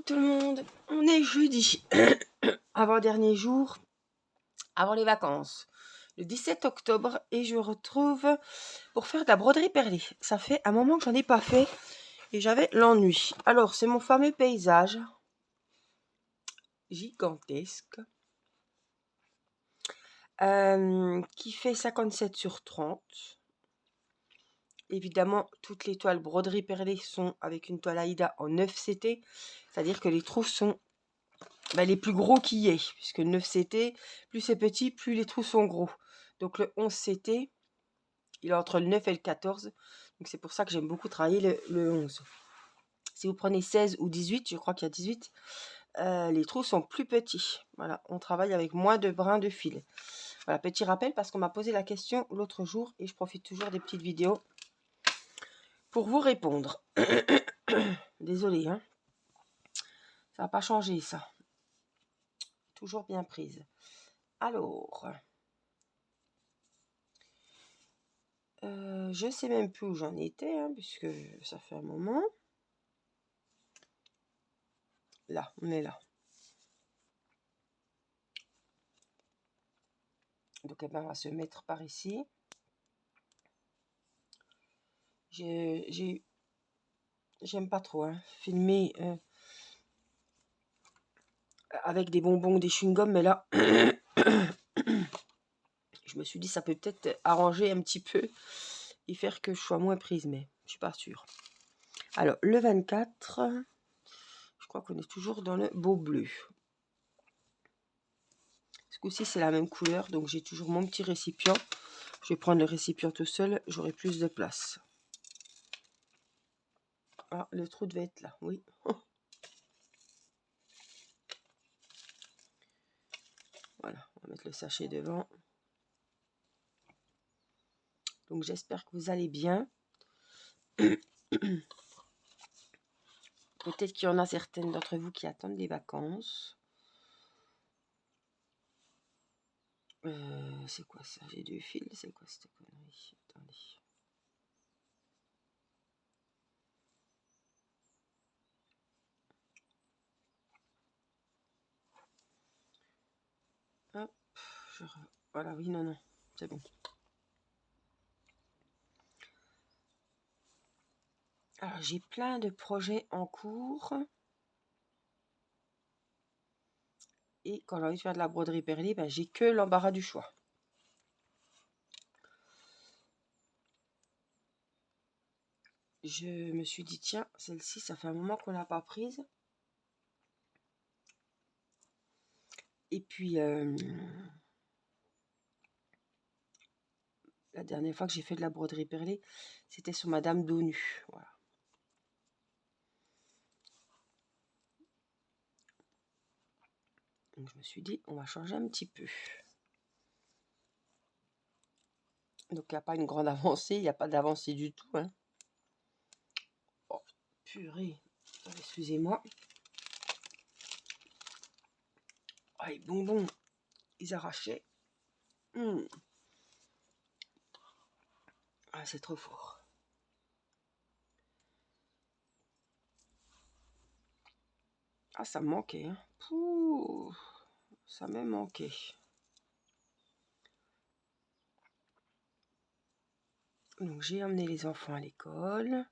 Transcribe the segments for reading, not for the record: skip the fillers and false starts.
tout le monde, on est jeudi, avant-dernier jour, avant les vacances, le 17 octobre, et je retrouve pour faire de la broderie perlée. Ça fait un moment que j'en ai pas fait et j'avais l'ennui. Alors, c'est mon fameux paysage gigantesque qui fait 57 sur 30. Évidemment, toutes les toiles broderie perlée sont avec une toile Aïda en 9 CT, c'est-à-dire que les trous sont les plus gros qu'il y ait, puisque 9 CT, plus c'est petit, plus les trous sont gros. Donc le 11 CT, il est entre le 9 et le 14. Donc c'est pour ça que j'aime beaucoup travailler le 11. Si vous prenez 16 ou 18, je crois qu'il y a 18, les trous sont plus petits. Voilà, on travaille avec moins de brins de fil. Voilà, petit rappel parce qu'on m'a posé la question l'autre jour et je profite toujours des petites vidéos pour vous répondre. Désolée, hein. Ça n'a pas changé ça. Toujours bien prise. Alors, je sais même plus où j'en étais, hein, puisque ça fait un moment. Là, on est là. Donc, eh ben, on va se mettre par ici. J'aime pas trop filmer avec des bonbons ou des chewing-gums, mais là, je me suis dit ça peut peut-être arranger un petit peu et faire que je sois moins prise, mais je suis pas sûre. Alors, le 24, je crois qu'on est toujours dans le beau bleu. Ce coup-ci, c'est la même couleur, donc j'ai toujours mon petit récipient. Je vais prendre le récipient tout seul, j'aurai plus de place. Ah, le trou devait être là, oui. Voilà, on va mettre le sachet devant. Donc j'espère que vous allez bien. Peut-être qu'il y en a certaines d'entre vous qui attendent les vacances. C'est quoi ça? J'ai deux fils, c'est quoi cette connerie? Attendez. Hop, voilà, oui, non, c'est bon. Alors, j'ai plein de projets en cours. Et quand j'ai envie de faire de la broderie perlée, j'ai que l'embarras du choix. Je me suis dit, tiens, celle-ci, ça fait un moment qu'on l'a pas prise. Et puis, la dernière fois que j'ai fait de la broderie perlée, c'était sur Madame Donu. Voilà. Donc, je me suis dit, on va changer un petit peu. Donc, il n'y a pas une grande avancée. Il n'y a pas d'avancée du tout. Hein. Oh, purée. Excusez-moi. Ah, les bonbons, ils arrachaient. Ah, c'est trop fort. Ah, ça me manquait. Hein. Pouh, ça me manquait. Donc, j'ai emmené les enfants à l'école.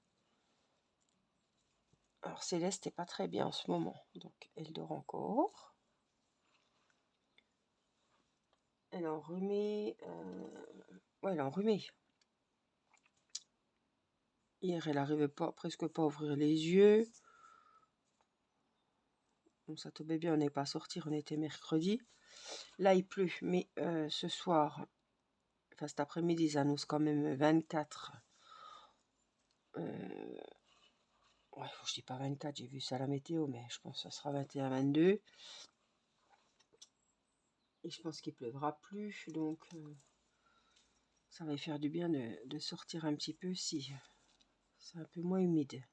Alors, Céleste n'est pas très bien en ce moment. Donc, elle dort encore. Elle est enrhumée. Ouais, elle est enrhumée. Hier, elle n'arrivait presque pas à ouvrir les yeux. Bon, ça tombait bien, on n'est pas sorti, on était mercredi. Là, il pleut, mais ce soir, enfin cet après-midi, ils annoncent quand même 24. Ouais, faut que je dis pas 24, j'ai vu ça à la météo, mais je pense que ça sera 21, 22. Et je pense qu'il pleuvra plus, donc ça va faire du bien de sortir un petit peu si c'est un peu moins humide.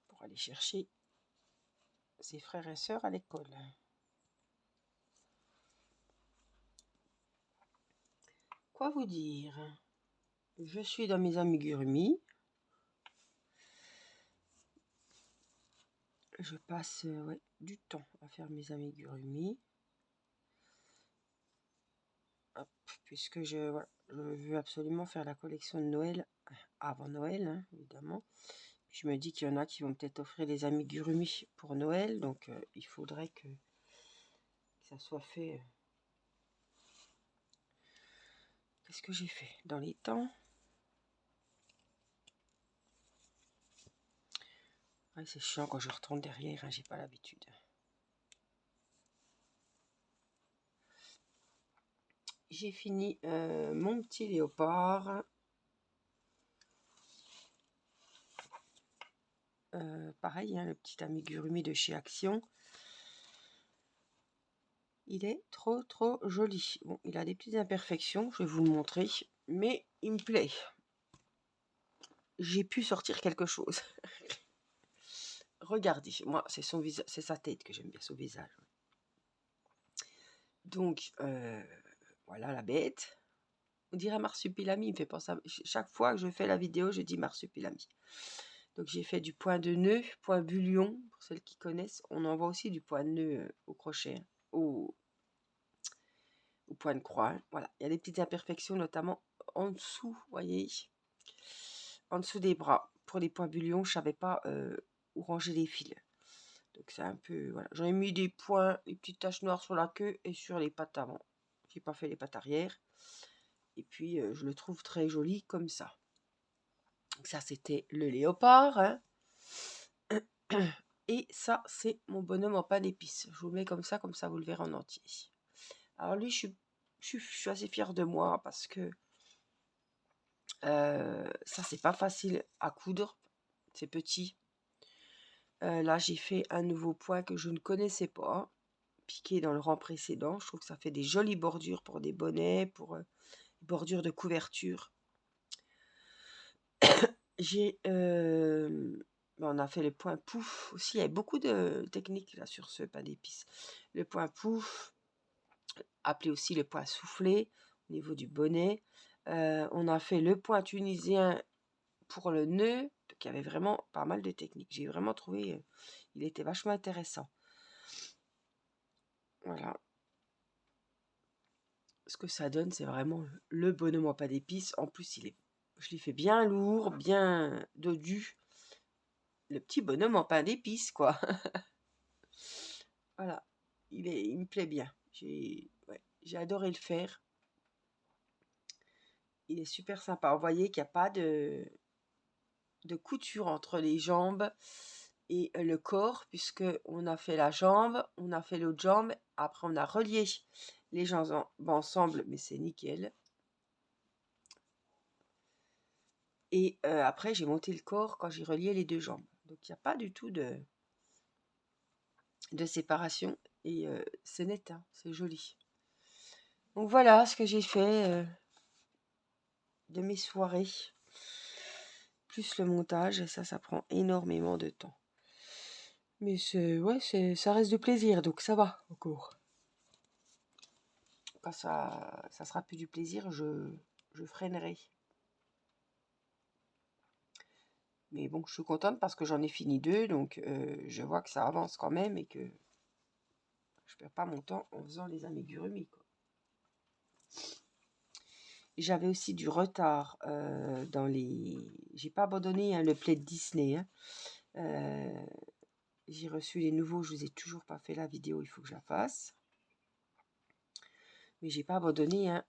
Pour aller chercher ses frères et sœurs à l'école. Quoi vous dire? Je suis dans mes amigurumis. je passe ouais, du temps à faire mes amigurumis. Hop, puisque voilà, je veux absolument faire la collection de Noël avant Noël, hein, évidemment. Puis je me dis qu'il y en a qui vont peut-être offrir des amigurumis pour Noël, donc il faudrait que ça soit fait. Qu'est-ce que j'ai fait dans les temps? Ouais, c'est chiant quand je retourne derrière, hein, j'ai pas l'habitude. J'ai fini mon petit léopard. Pareil, hein, le petit amigurumi de chez Action. Il est trop joli. Bon, il a des petites imperfections, je vais vous le montrer, mais il me plaît. J'ai pu sortir quelque chose. Regardez, moi, c'est son visage, c'est sa tête que j'aime bien, son visage. Donc, voilà la bête. On dirait marsupilami, il me fait penser à... Chaque fois que je fais la vidéo, je dis marsupilami. Donc, j'ai fait du point de nœud, point bullion, pour celles qui connaissent. On en voit aussi du point de nœud au crochet, hein, au point de croix. Hein. Voilà, il y a des petites imperfections, notamment en dessous, vous voyez, en dessous des bras. Pour les points bullion, je ne savais pas où ranger les fils. Donc c'est un peu, voilà. J'en ai mis des points, des petites taches noires sur la queue et sur les pattes avant. J'ai pas fait les pattes arrière. Et puis je le trouve très joli comme ça. Donc ça c'était le léopard. Hein. Et ça c'est mon bonhomme en pain d'épices. Je vous le mets comme ça vous le verrez en entier. Alors lui je suis assez fière de moi parce que ça c'est pas facile à coudre. C'est petit. Là j'ai fait un nouveau point que je ne connaissais pas. Piqué dans le rang précédent. Je trouve que ça fait des jolies bordures pour des bonnets, pour bordures de couverture. On a fait le point pouf aussi. Il y a beaucoup de techniques là sur ce pain d'épices. Le point pouf, appelé aussi le point soufflé au niveau du bonnet. On a fait le point tunisien pour le nœud. Donc il y avait vraiment pas mal de techniques. J'ai vraiment trouvé, il était vachement intéressant. Voilà. Ce que ça donne, c'est vraiment le bonhomme en pain d'épices. En plus, je l'ai fait bien lourd, bien dodu. Le petit bonhomme en pain d'épices, quoi. Voilà. Il me plaît bien. J'ai adoré le faire. Il est super sympa. Vous voyez qu'il n'y a pas de couture entre les jambes et le corps, puisque on a fait la jambe, on a fait l'autre jambe, après on a relié les jambes ensemble, mais c'est nickel. Et après, j'ai monté le corps quand j'ai relié les deux jambes. Donc, il n'y a pas du tout de séparation. Et c'est net, hein, c'est joli. Donc, voilà ce que j'ai fait de mes soirées. Plus le montage. Et ça prend énormément de temps. Mais ça reste de plaisir. Donc, ça va encore. Quand ça sera plus du plaisir, je freinerai. Mais bon, je suis contente parce que j'en ai fini 2. Donc, je vois que ça avance quand même et que je perds pas mon temps en faisant les amigurumis, quoi. J'avais aussi du retard dans les... J'ai pas abandonné hein, le plaid Disney. Hein. J'ai reçu les nouveaux, je vous ai toujours pas fait la vidéo, il faut que je la fasse. Mais j'ai pas abandonné. Hein,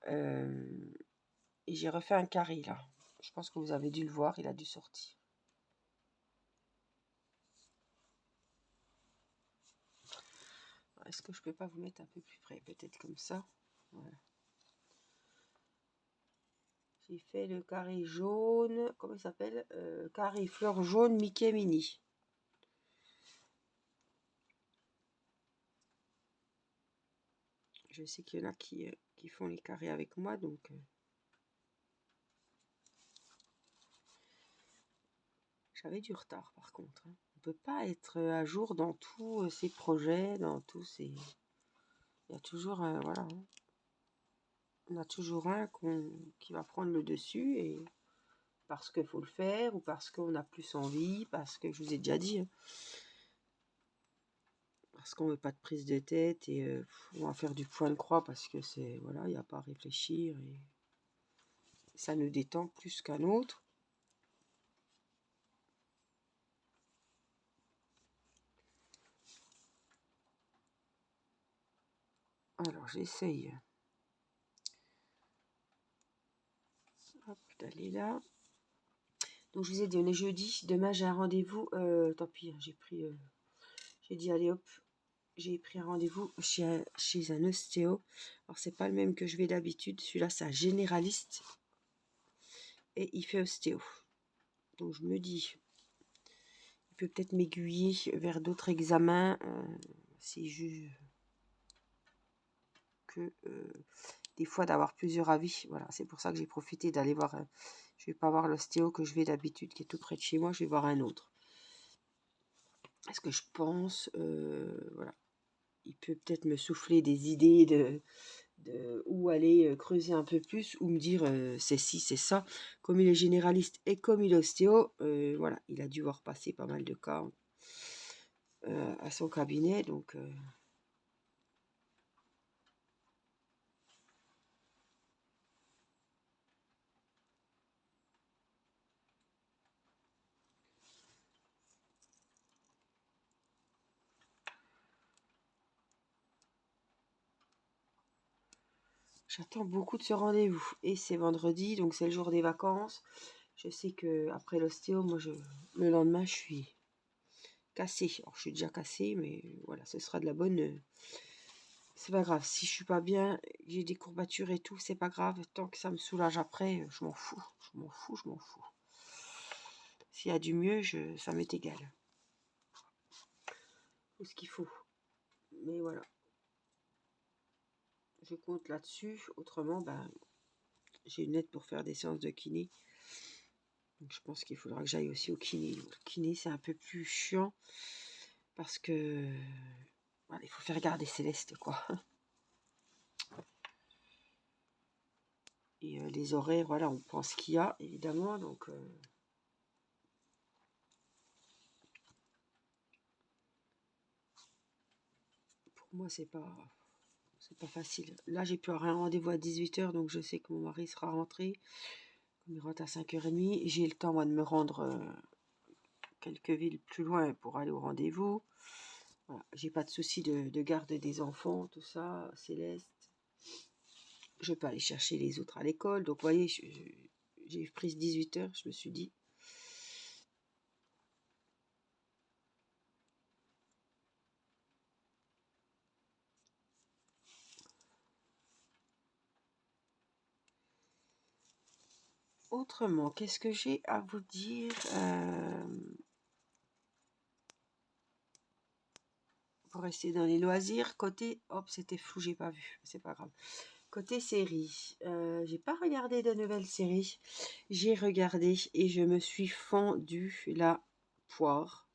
et j'ai refait un carré là. Je pense que vous avez dû le voir, il a dû sortir. Est-ce que je peux pas vous mettre un peu plus près? Peut-être comme ça. Voilà. J'ai fait le carré jaune, comment il s'appelle carré fleur jaune Mickey Mini. Je sais qu'il y en a qui font les carrés avec moi, donc j'avais du retard par contre. Hein. On peut pas être à jour dans tous ces projets, dans tous ces... Il y a toujours, voilà, hein. On a toujours un qui va prendre le dessus et parce qu'il faut le faire ou parce qu'on a plus envie, parce que je vous ai déjà dit, hein, parce qu'on veut pas de prise de tête et on va faire du point de croix parce que c'est voilà, il n'y a pas à réfléchir et ça nous détend plus qu'un autre. Alors j'essaye d'aller là. Donc je vous ai dit, on est jeudi. Demain j'ai un rendez-vous. Tant pis, hein, j'ai dit allez hop, j'ai pris un rendez-vous chez un ostéo. Alors c'est pas le même que je vais d'habitude. Celui-là c'est un généraliste et il fait ostéo. Donc je me dis, il peut peut-être m'aiguiller vers d'autres examens s'il juge que des fois d'avoir plusieurs avis. Voilà, c'est pour ça que j'ai profité d'aller voir. Je vais pas voir l'ostéo que je vais d'habitude qui est tout près de chez moi. Je vais voir un autre. Est-ce que je pense, voilà, il peut peut-être me souffler des idées de où aller creuser un peu plus ou me dire c'est ci, c'est ça. Comme il est généraliste et comme il est ostéo, voilà, il a dû voir passer pas mal de cas à son cabinet. Donc, j'attends beaucoup de ce rendez-vous. Et c'est vendredi, donc c'est le jour des vacances. Je sais que après l'ostéo, moi, le lendemain, je suis cassée. Alors, je suis déjà cassée, mais voilà, ce sera de la bonne. C'est pas grave. Si je suis pas bien, j'ai des courbatures et tout, c'est pas grave. Tant que ça me soulage après, je m'en fous. Je m'en fous, je m'en fous. S'il y a du mieux, ça m'est égal. Tout ce qu'il faut. Mais voilà. Je compte là-dessus. Autrement, ben, j'ai une aide pour faire des séances de kiné. Donc je pense qu'il faudra que j'aille aussi au kiné. Le kiné, c'est un peu plus chiant parce que voilà, il faut faire garder Céleste, quoi. Et les horaires, voilà, on pense qu'il y a, évidemment. Donc, pour moi, c'est pas facile. Là, j'ai plus rien rendez-vous à 18h, donc je sais que mon mari sera rentré. Comme il rentre à 5h30, j'ai le temps, moi, de me rendre quelques villes plus loin pour aller au rendez-vous. Voilà. J'ai pas de souci de garde des enfants, tout ça, Céleste. Je peux aller chercher les autres à l'école. Donc, vous voyez, j'ai pris 18h, je me suis dit. Autrement, qu'est-ce que j'ai à vous dire pour rester dans les loisirs, côté... Hop, c'était flou, j'ai pas vu. C'est pas grave. Côté série, j'ai pas regardé de nouvelles séries. J'ai regardé et je me suis fendu la poire.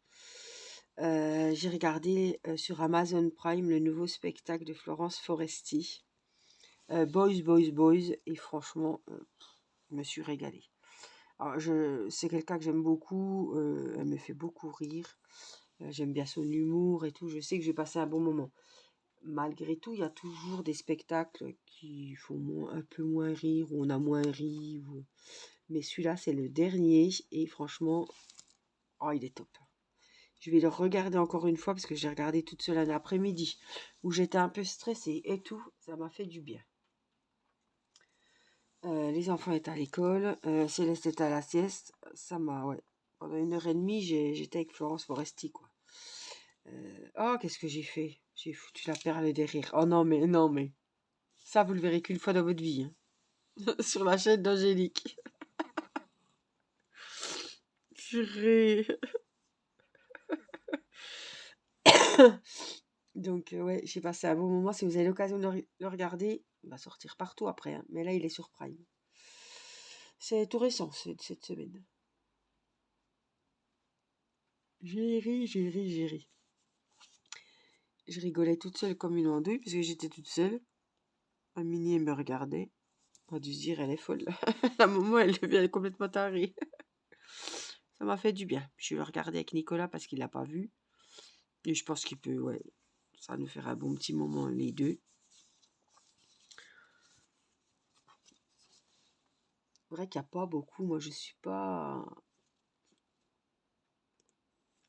J'ai regardé sur Amazon Prime le nouveau spectacle de Florence Foresti. Boys, Boys, Boys. Et franchement, je me suis régalée. Alors, c'est quelqu'un que j'aime beaucoup. Elle me fait beaucoup rire. J'aime bien son humour et tout. Je sais que je vais passer un bon moment. Malgré tout, il y a toujours des spectacles qui font un peu moins rire, ou on a moins ri. Mais celui-là, c'est le dernier. Et franchement, oh, il est top. Je vais le regarder encore une fois parce que j'ai regardé toute seule un après-midi où j'étais un peu stressée et tout. Ça m'a fait du bien. Les enfants étaient à l'école. Céleste était à la sieste. Ça m'a, ouais. Pendant 1h30, j'étais avec Florence Foresti, quoi. Oh, qu'est-ce que j'ai fait? J'ai foutu la perle des rires. Oh non, mais non, mais ça, vous le verrez qu'une fois dans votre vie. Hein. Sur la chaîne d'Angélique. Purée. Donc, ouais, j'ai passé un bon moment. Si vous avez l'occasion de le regarder, il va sortir partout après. Hein. Mais là, il est sur Prime. C'est tout récent, cette semaine. J'ai ri, j'ai ri, j'ai ri. Je rigolais toute seule comme une andouille puisque j'étais toute seule. Amini, elle me regardait. On a dû se dire, elle est folle. À un moment, elle devient complètement tarée. Ça m'a fait du bien. Je vais le regarder avec Nicolas parce qu'il l'a pas vu. Et je pense qu'il peut, ouais. Ça va nous faire un bon petit moment, les deux. C'est vrai qu'il n'y a pas beaucoup. Moi, je suis pas...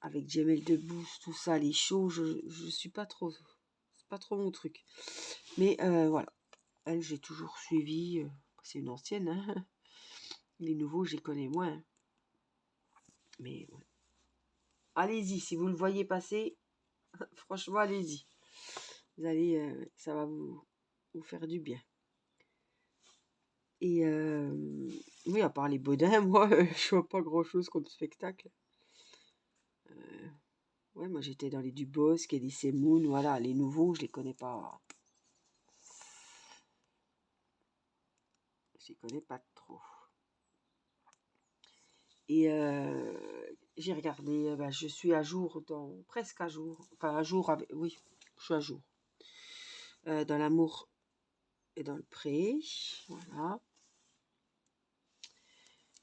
Avec Jamel Debbouze, tout ça, les shows, je suis pas trop... C'est pas trop mon truc. Mais voilà. Elle, j'ai toujours suivi. C'est une ancienne, hein. Les nouveaux, je les connais moins. Mais ouais. Allez-y, si vous le voyez passer, franchement, allez-y. Vous allez, ça va vous faire du bien. Et oui, à part les Baudins, moi, je vois pas grand-chose comme spectacle. Ouais, moi, j'étais dans les Dubosc et les Semoun, voilà. Les nouveaux, je les connais pas. Je les connais pas trop. Et j'ai regardé, je suis à jour, presque à jour. Enfin, à jour, oui, je suis à jour. Dans l'amour et dans le pré, voilà.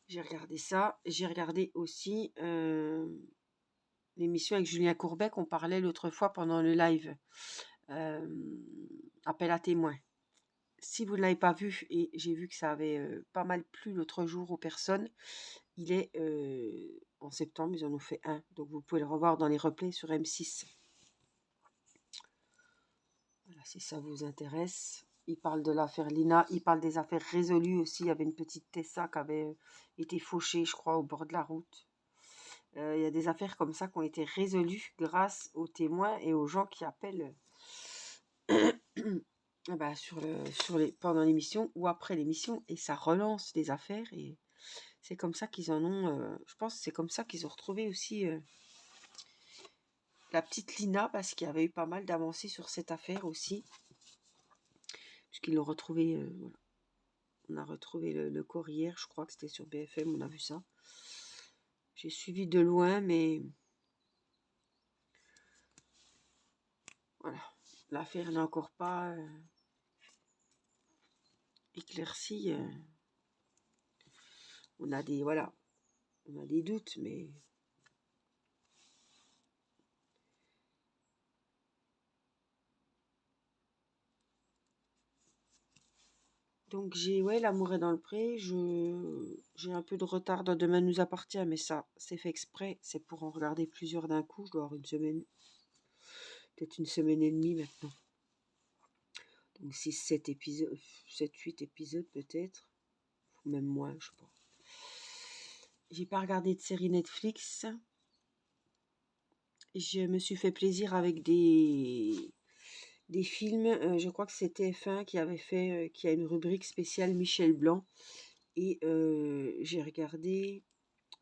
J'ai regardé ça. J'ai regardé aussi l'émission avec Julien Courbet qu'on parlait l'autre fois pendant le live. Appel à témoins. Si vous ne l'avez pas vu, et j'ai vu que ça avait pas mal plu l'autre jour aux personnes, il est en septembre, ils en ont fait un. Donc vous pouvez le revoir dans les replays sur M6. Voilà, si ça vous intéresse. Il parle de l'affaire Lina, il parle des affaires résolues aussi. Il y avait une petite Tessa qui avait été fauchée, je crois, au bord de la route. Il y a des affaires comme ça qui ont été résolues grâce aux témoins et aux gens qui appellent pendant l'émission ou après l'émission. Et ça relance des affaires. Et c'est comme ça qu'ils en ont... je pense que c'est comme ça qu'ils ont retrouvé aussi la petite Lina, parce qu'il y avait eu pas mal d'avancées sur cette affaire aussi. Puisqu'ils l'ont retrouvé... voilà. On a retrouvé le corps hier, je crois que c'était sur BFM, on a vu ça. J'ai suivi de loin, mais voilà, l'affaire n'est encore pas éclaircie. On a des doutes, mais donc l'amour est dans le pré. J'ai un peu de retard dans Demain nous appartient, mais ça, c'est fait exprès. C'est pour en regarder plusieurs d'un coup. Je dois avoir une semaine, peut-être une semaine et demie maintenant. Donc 6-7 épisodes, 7-8 épisodes peut-être. Même moins, je sais pas. J'ai pas regardé de série Netflix. Je me suis fait plaisir avec des films. Je crois que c'est TF1 qui avait fait, qui a une rubrique spéciale Michel Blanc. Et j'ai regardé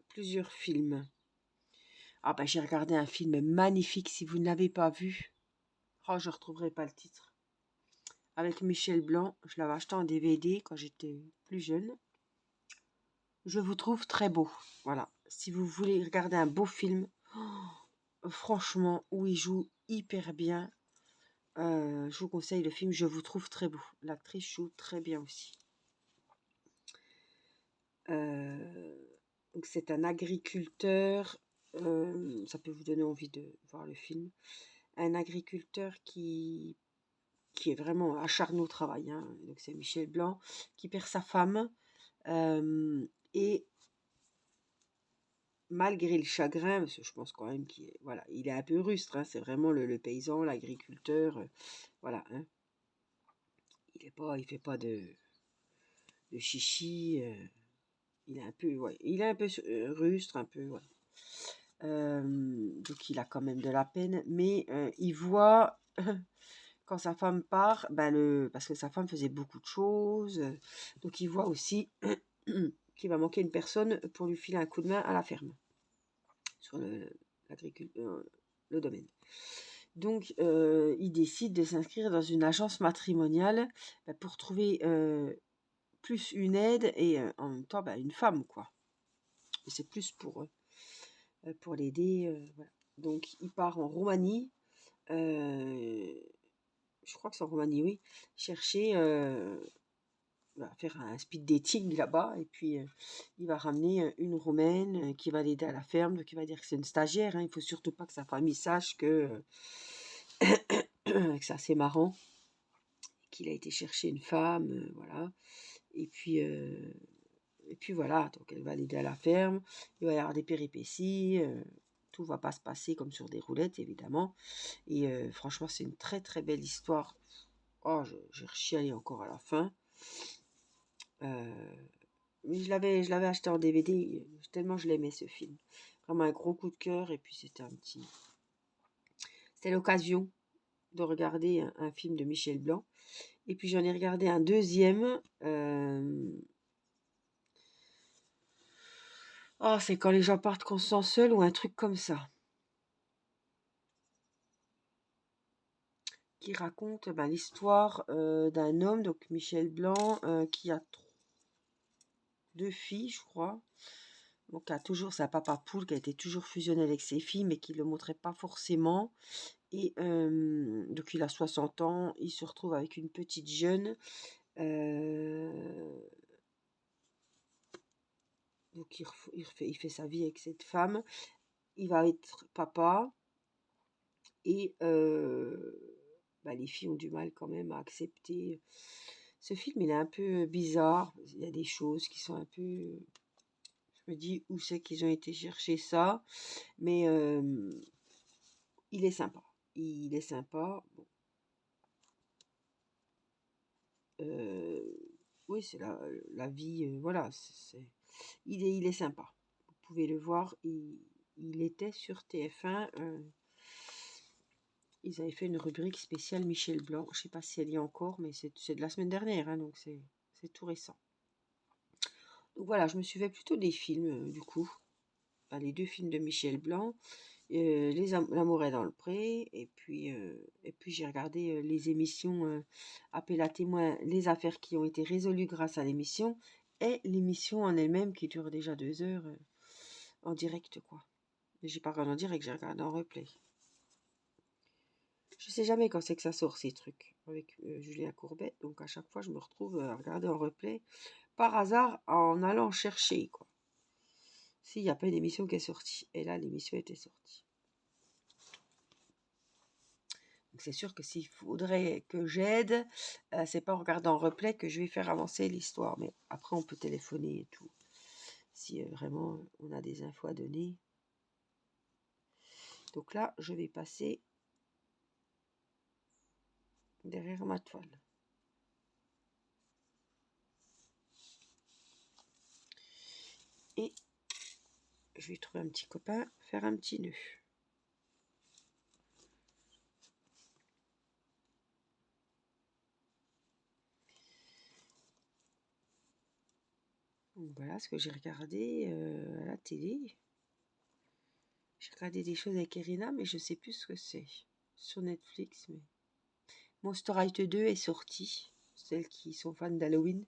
plusieurs films. Ah bah j'ai regardé un film magnifique, si vous ne l'avez pas vu. Oh, je ne retrouverai pas le titre. Avec Michel Blanc, je l'avais acheté en DVD quand j'étais plus jeune. Je vous trouve très beau. Voilà. Si vous voulez regarder un beau film, franchement, où il joue hyper bien, je vous conseille le film Je vous trouve très beau. L'actrice joue très bien aussi. Donc c'est un agriculteur, ça peut vous donner envie de voir le film. Un agriculteur qui est vraiment acharné au travail, hein. Donc c'est Michel Blanc qui perd sa femme et malgré le chagrin, parce que je pense quand même qu'il est, voilà, il est un peu rustre, hein, c'est vraiment le paysan, l'agriculteur, voilà, hein. Il fait pas de chichi, il est un peu, rustre, un peu, voilà. Donc il a quand même de la peine, mais il voit quand sa femme part, parce que sa femme faisait beaucoup de choses, donc il voit aussi qu'il va manquer une personne pour lui filer un coup de main à la ferme, sur le domaine. Donc il décide de s'inscrire dans une agence matrimoniale pour trouver plus une aide et en même temps une femme, quoi. Et c'est plus pour l'aider. Voilà. Donc il part en Roumanie, je crois que c'est en Roumanie, oui, chercher, faire un speed dating là-bas, et puis il va ramener une Roumaine qui va l'aider à la ferme, qui va dire que c'est une stagiaire, hein. Il ne faut surtout pas que sa famille sache que c'est assez marrant, qu'il a été chercher une femme, voilà. Et puis, voilà, donc elle va l'aider à la ferme, il va y avoir des péripéties, tout va pas se passer comme sur des roulettes, évidemment. Et franchement, c'est une très très belle histoire. Oh, j'ai rechialé encore à la fin. Mais je l'avais acheté en DVD, tellement je l'aimais ce film. Vraiment un gros coup de cœur, et puis c'était l'occasion de regarder un film de Michel Blanc. Et puis j'en ai regardé un deuxième. Oh, c'est quand les gens partent qu'on se sent seul ou un truc comme ça. Qui raconte l'histoire d'un homme, donc Michel Blanc, qui a deux filles, je crois. Donc, a toujours sa papa poule qui a été toujours fusionnée avec ses filles, mais qui ne le montrait pas forcément. Et donc, il a 60 ans, il se retrouve avec une petite jeune. Donc, il fait sa vie avec cette femme. Il va être papa. Et les filles ont du mal quand même à accepter. Ce film, il est un peu bizarre. Il y a des choses qui sont un peu... Je me dis où c'est qu'ils ont été chercher ça. Mais il est sympa. Il est sympa. Bon. Oui, c'est la vie. Voilà. Il est sympa. Vous pouvez le voir. Il était sur TF1. Ils avaient fait une rubrique spéciale Michel Blanc. Je ne sais pas si elle y est encore, mais c'est de la semaine dernière, hein, donc c'est tout récent. Donc voilà, je me suis fait plutôt des films, du coup. Les deux films de Michel Blanc, L'amour est dans le pré, et puis j'ai regardé les émissions Appel à témoins, les affaires qui ont été résolues grâce à l'émission, et l'émission en elle-même qui dure déjà 2 heures en direct, quoi. Mais j'ai pas regardé en direct, j'ai regardé en replay. Je sais jamais quand c'est que ça sort ces trucs avec Julien Courbet, donc à chaque fois je me retrouve à regarder en replay par hasard en allant chercher, quoi. S'il n'y a pas une émission qui est sortie. Et là, l'émission était sortie. Donc c'est sûr que s'il faudrait que j'aide, c'est pas en regardant en replay que je vais faire avancer l'histoire. Mais après, on peut téléphoner et tout. Si vraiment on a des infos à donner. Donc là, je vais passer derrière ma toile. Et je vais trouver un petit copain, faire un petit nœud. Donc voilà ce que j'ai regardé à la télé. J'ai regardé des choses avec Irina, mais je sais plus ce que c'est. Sur Netflix, mais... Monster High 2 est sorti. Celles qui sont fans d'Halloween.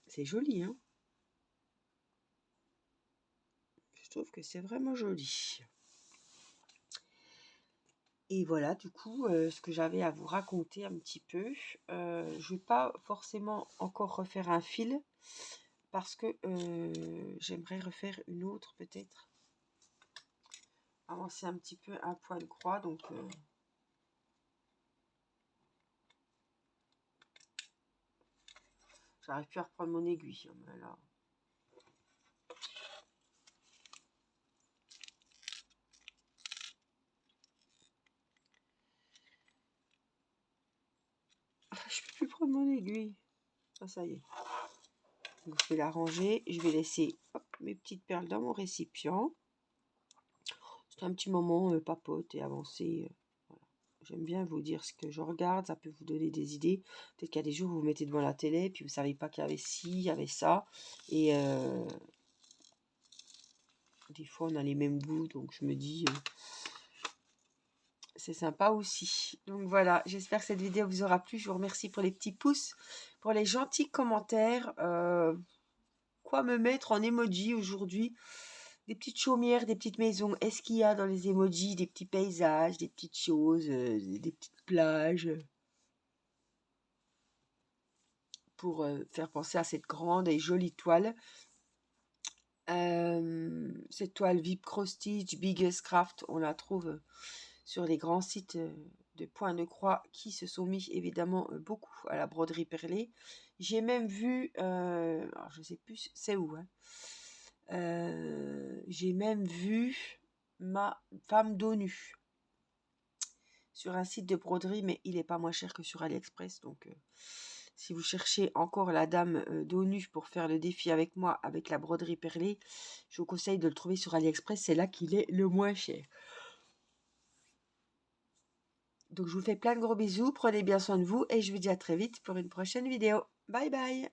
C'est joli, hein. Je trouve que c'est vraiment joli. Et voilà, du coup, ce que j'avais à vous raconter un petit peu. Je ne vais pas forcément encore refaire un fil, parce que j'aimerais refaire une autre peut-être. Avancer un petit peu un point de croix, donc... j'arrive plus à reprendre mon aiguille. Là. Je peux plus prendre mon aiguille. Ah, ça y est. Donc, je vais la ranger. Je vais laisser mes petites perles dans mon récipient. C'est un petit moment papote et avancer. Voilà. J'aime bien vous dire ce que je regarde. Ça peut vous donner des idées. Peut-être qu'il y a des jours où vous vous mettez devant la télé et puis vous ne savez pas qu'il y avait ci, il y avait ça. Et des fois, on a les mêmes goûts. Donc, je me dis... c'est sympa aussi. Donc voilà, j'espère que cette vidéo vous aura plu. Je vous remercie pour les petits pouces, pour les gentils commentaires. Quoi me mettre en emoji aujourd'hui? Des petites chaumières, des petites maisons. Est-ce qu'il y a dans les emojis des petits paysages, des petites choses, des petites plages pour faire penser à cette grande et jolie toile? Cette toile VIP Cross Stitch, Biggest Craft, on la trouve sur les grands sites de Point de Croix qui se sont mis évidemment beaucoup à la broderie perlée. J'ai même vu, alors je sais plus c'est où, hein, j'ai même vu ma femme dos nue sur un site de broderie, mais il n'est pas moins cher que sur AliExpress. Donc, si vous cherchez encore la dame dos nue pour faire le défi avec moi, avec la broderie perlée, je vous conseille de le trouver sur AliExpress. C'est là qu'il est le moins cher. Donc, je vous fais plein de gros bisous. Prenez bien soin de vous et je vous dis à très vite pour une prochaine vidéo. Bye bye!